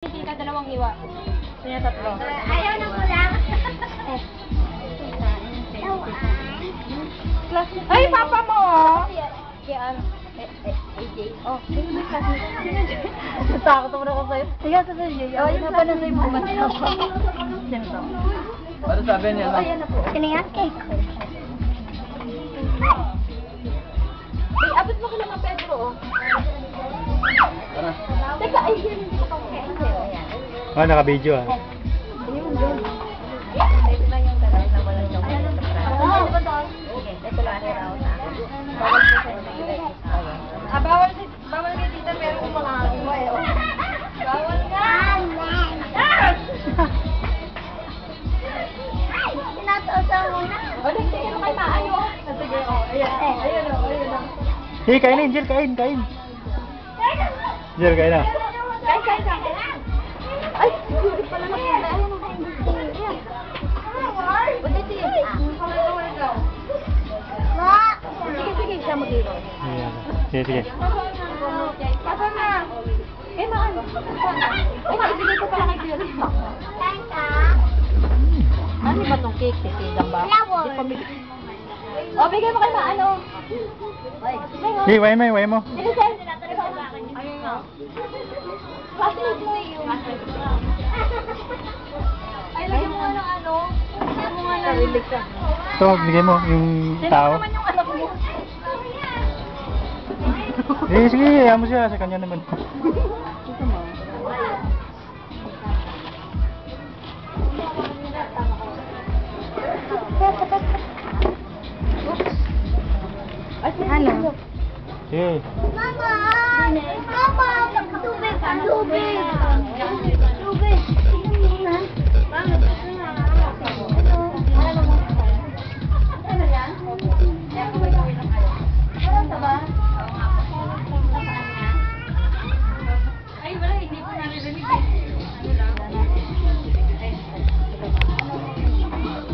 Hindi ka dalawang hiwa. Kanya tatlo. Ayaw na ko lang. Ay, papa mo! Kaya ano? AJ. Oh, natakot mo na ako sa'yo. Sige, sa sa'yo. Oh, yung napanasay mo. Sino to? Ano sabi niya? Ayan na po. Kinihan cake. Ay, abot mo kila mga Pedro, oh. Tara. Teka, ay, yun. Oh, naka-video ah. Ayun, yun. Ito lang yung tagal na walang chocolate sa prasa. Ano ba doon? Sige, ito lang ang raw na. Bawal po sa inyo. Bawal kay tita, pero kung mga bawal nga! Tinatawag mo na. O, sige, ano kayo maayo? Sige, o, ayan. Ayan o, ayan o. Hey, kain na, Angel, kain. Angel, kain na. Kain. Ay, hindi pala na pala. Ayan o, kain. Ayan. Buti siya. Sige, siya mag-iro. Ayan. Sige. Papa na. Eh, maan. Ay, maibigay ko pala kay Bill. Kain ka. Ano ba itong cake? Titigang ba? Flower. Hindi pa bigay. O, bigay mo kay Maano. Hey, way mo. Sige, sir. Ayun nga. Classmate mo yun. Ay, lagyan mo nga ng ano. Lagyan mo nga ng... Sarilig ka. Ito, bigay mo yung Sino tao. naman yung anak mo? Eh, sige, ayaw mo siya. Sa kanya naman. Ito mo. Ano? Sige. Mama! Mama! Tubig! Tubig! Tubig! Ano yan? Ano sa ba? Ay, wala. Hindi ko naririnig eh.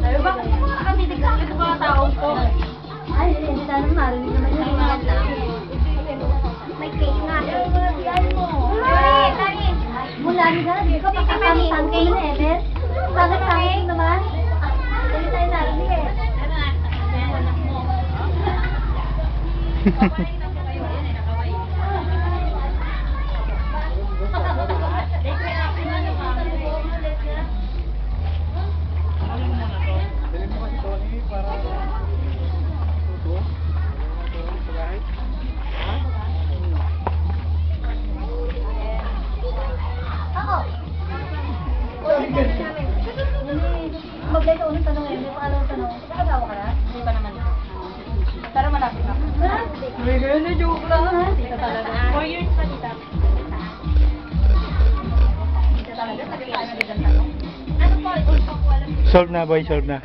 Sabi ba? Nakatitig ka. Ito ba taong ko? Ay, hindi tayo marinig naman yung mga May cake nga. Mula ni Gara, di ko pa kakamitan kayo na eh. Bakit kami naman? Hindi tayo narinig eh. Dali mo kasi Tony para tuto. Pagahit. Oo. Maglay ka unang tanong ngayon, may pangalawang tanong. Nakasawa ka na? Hindi pa naman. Pero malapit na. May gano'n, joke lang. Tita talaga. 4 years pa, tita. Tita talaga, sabi ka na din ang tanong. Ano po? Solve na, boy. Solve na.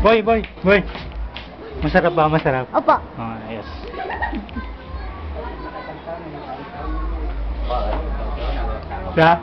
Boy. Masarap ba? Masarap. Opo. Ah, yes. Yeah?